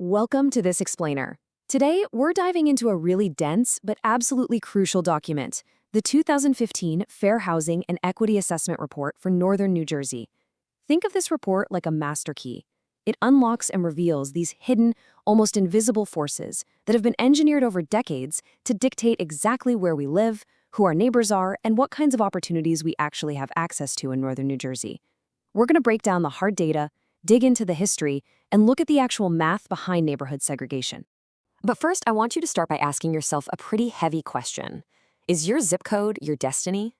Welcome to This Explainer. Today, we're diving into a really dense but absolutely crucial document, the 2015 Fair Housing and Equity Assessment Report for Northern New Jersey. Think of this report like a master key. It unlocks and reveals these hidden, almost invisible forces that have been engineered over decades to dictate exactly where we live, who our neighbors are, and what kinds of opportunities we actually have access to in Northern New Jersey. We're going to break down the hard data, dig into the history, and look at the actual math behind neighborhood segregation. But first, I want you to start by asking yourself a pretty heavy question. Is your zip code your destiny?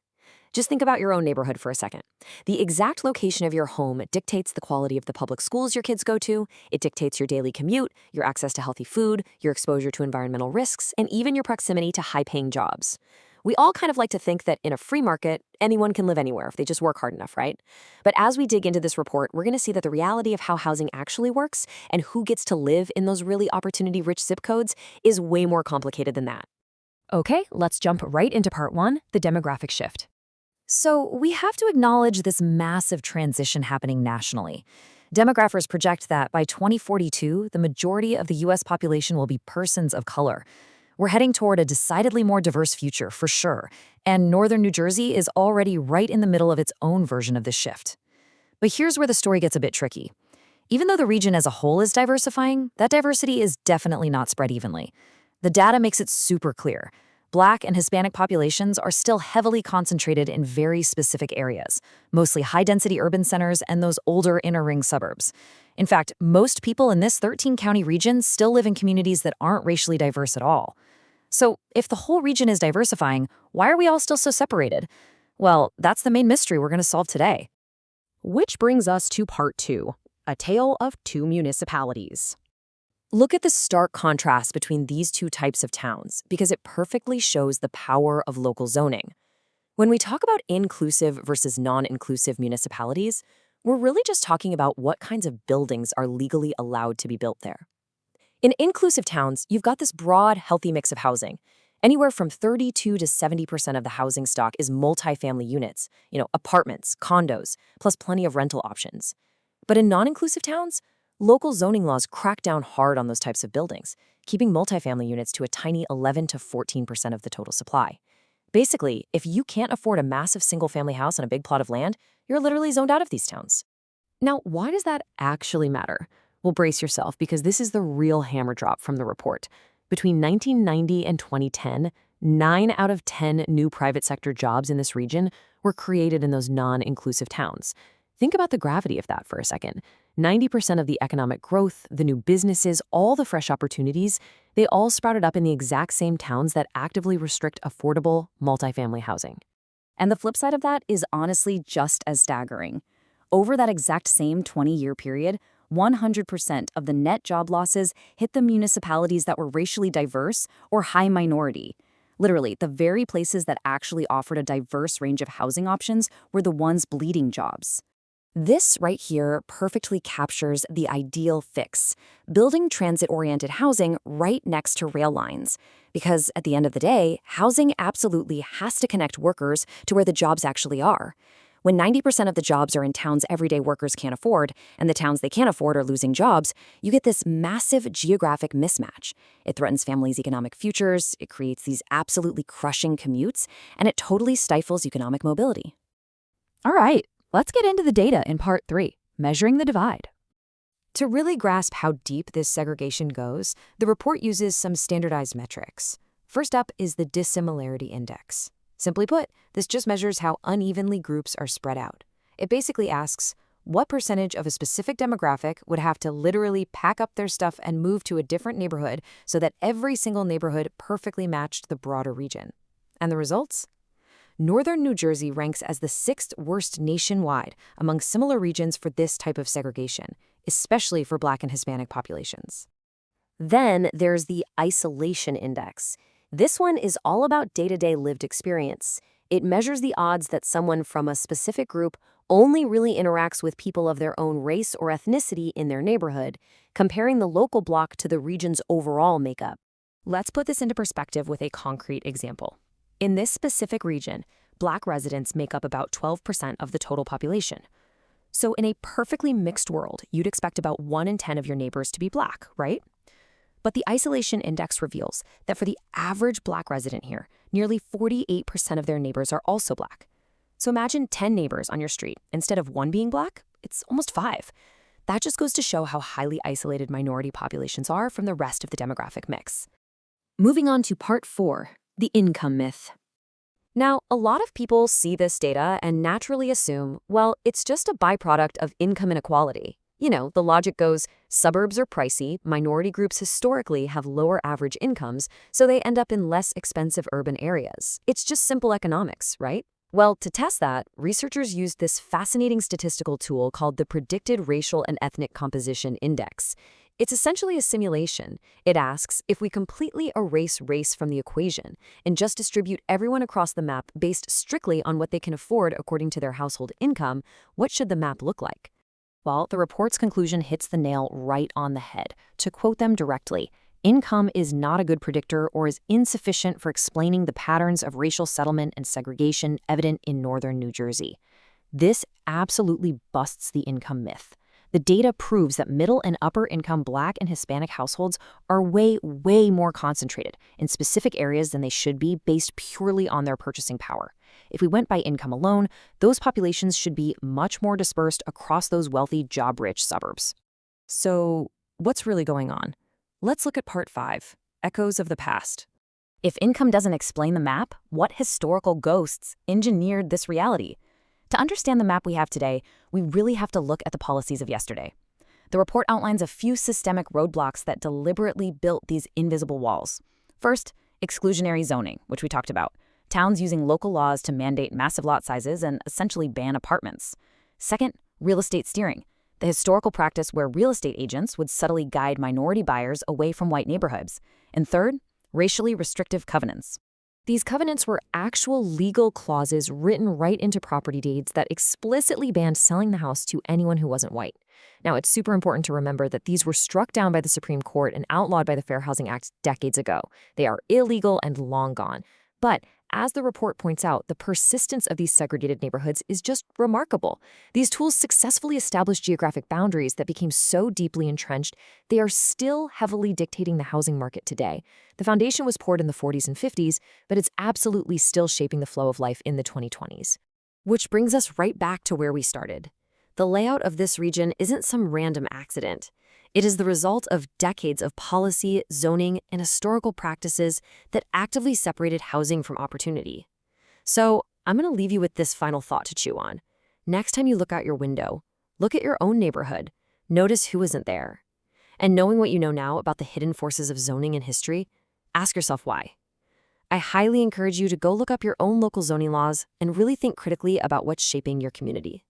Just think about your own neighborhood for a second. The exact location of your home dictates the quality of the public schools your kids go to, it dictates your daily commute, your access to healthy food, your exposure to environmental risks, and even your proximity to high-paying jobs. We all kind of like to think that in a free market, anyone can live anywhere if they just work hard enough, right? But as we dig into this report, we're going to see that the reality of how housing actually works and who gets to live in those really opportunity-rich zip codes is way more complicated than that. Okay, let's jump right into part one, the demographic shift. So we have to acknowledge this massive transition happening nationally. Demographers project that by 2042, the majority of the U.S. population will be persons of color. We're heading toward a decidedly more diverse future, for sure, and Northern New Jersey is already right in the middle of its own version of this shift. But here's where the story gets a bit tricky. Even though the region as a whole is diversifying, that diversity is definitely not spread evenly. The data makes it super clear. Black and Hispanic populations are still heavily concentrated in very specific areas, mostly high-density urban centers and those older inner-ring suburbs. In fact, most people in this 13-county region still live in communities that aren't racially diverse at all. So, if the whole region is diversifying, why are we all still so separated? Well, that's the main mystery we're going to solve today. Which brings us to part two, a tale of two municipalities. Look at the stark contrast between these two types of towns because it perfectly shows the power of local zoning. When we talk about inclusive versus non-inclusive municipalities, we're really just talking about what kinds of buildings are legally allowed to be built there. In inclusive towns, you've got this broad, healthy mix of housing. Anywhere from 32 to 70% of the housing stock is multifamily units, apartments, condos, plus plenty of rental options. But in non-inclusive towns, local zoning laws crack down hard on those types of buildings, keeping multifamily units to a tiny 11 to 14% of the total supply. Basically, if you can't afford a massive single-family house on a big plot of land, you're literally zoned out of these towns. Now, why does that actually matter? Well, brace yourself, because this is the real hammer drop from the report. Between 1990 and 2010, 9 out of 10 new private sector jobs in this region were created in those non-inclusive towns. Think about the gravity of that for a second. 90% of the economic growth, the new businesses, all the fresh opportunities, they all sprouted up in the exact same towns that actively restrict affordable multifamily housing. And the flip side of that is honestly just as staggering. Over that exact same 20-year period, 100% of the net job losses hit the municipalities that were racially diverse or high minority. Literally, the very places that actually offered a diverse range of housing options were the ones bleeding jobs. This right here perfectly captures the ideal fix, building transit-oriented housing right next to rail lines. Because at the end of the day, housing absolutely has to connect workers to where the jobs actually are. When 90% of the jobs are in towns everyday workers can't afford, and the towns they can't afford are losing jobs, you get this massive geographic mismatch. It threatens families' economic futures, it creates these absolutely crushing commutes, and it totally stifles economic mobility. All right, let's get into the data in part three, measuring the divide. To really grasp how deep this segregation goes, the report uses some standardized metrics. First up is the dissimilarity index. Simply put, this just measures how unevenly groups are spread out. It basically asks, what percentage of a specific demographic would have to literally pack up their stuff and move to a different neighborhood so that every single neighborhood perfectly matched the broader region? And the results? Northern New Jersey ranks as the 6th worst nationwide among similar regions for this type of segregation, especially for Black and Hispanic populations. Then there's the isolation index. This one is all about day-to-day lived experience. It measures the odds that someone from a specific group only really interacts with people of their own race or ethnicity in their neighborhood, comparing the local block to the region's overall makeup. Let's put this into perspective with a concrete example. In this specific region, Black residents make up about 12% of the total population. So in a perfectly mixed world, you'd expect about 1 in 10 of your neighbors to be Black, right? But the isolation index reveals that for the average Black resident here, nearly 48% of their neighbors are also Black. So imagine 10 neighbors on your street. Instead of 1 being Black, it's almost 5. That just goes to show how highly isolated minority populations are from the rest of the demographic mix. Moving on to part 4, the income myth. Now, a lot of people see this data and naturally assume, well, it's just a byproduct of income inequality. You know, the logic goes, suburbs are pricey, minority groups historically have lower average incomes, so they end up in less expensive urban areas. It's just simple economics, right? Well, to test that, researchers used this fascinating statistical tool called the Predicted Racial and Ethnic Composition Index. It's essentially a simulation. It asks, if we completely erase race from the equation and just distribute everyone across the map based strictly on what they can afford according to their household income, what should the map look like? Well, the report's conclusion hits the nail right on the head. To quote them directly, income is not a good predictor or is insufficient for explaining the patterns of racial settlement and segregation evident in northern New Jersey. This absolutely busts the income myth. The data proves that middle and upper income Black and Hispanic households are way more concentrated in specific areas than they should be based purely on their purchasing power. If we went by income alone, those populations should be much more dispersed across those wealthy, job-rich suburbs. So, what's really going on? Let's look at part 5, Echoes of the Past. If income doesn't explain the map, what historical ghosts engineered this reality? To understand the map we have today, we really have to look at the policies of yesterday. The report outlines a few systemic roadblocks that deliberately built these invisible walls. First, exclusionary zoning, which we talked about. Towns using local laws to mandate massive lot sizes and essentially ban apartments. Second, real estate steering, the historical practice where real estate agents would subtly guide minority buyers away from white neighborhoods. And third, racially restrictive covenants. These covenants were actual legal clauses written right into property deeds that explicitly banned selling the house to anyone who wasn't white. Now, it's super important to remember that these were struck down by the Supreme Court and outlawed by the Fair Housing Act decades ago. They are illegal and long gone. But as the report points out, the persistence of these segregated neighborhoods is just remarkable. These tools successfully established geographic boundaries that became so deeply entrenched, they are still heavily dictating the housing market today. The foundation was poured in the 40s and 50s, but it's absolutely still shaping the flow of life in the 2020s. Which brings us right back to where we started. The layout of this region isn't some random accident. It is the result of decades of policy, zoning, and historical practices that actively separated housing from opportunity. So, I'm going to leave you with this final thought to chew on. Next time you look out your window, look at your own neighborhood. Notice who isn't there. And knowing what you know now about the hidden forces of zoning and history, ask yourself why. I highly encourage you to go look up your own local zoning laws and really think critically about what's shaping your community.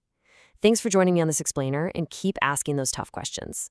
Thanks for joining me on this explainer, and keep asking those tough questions.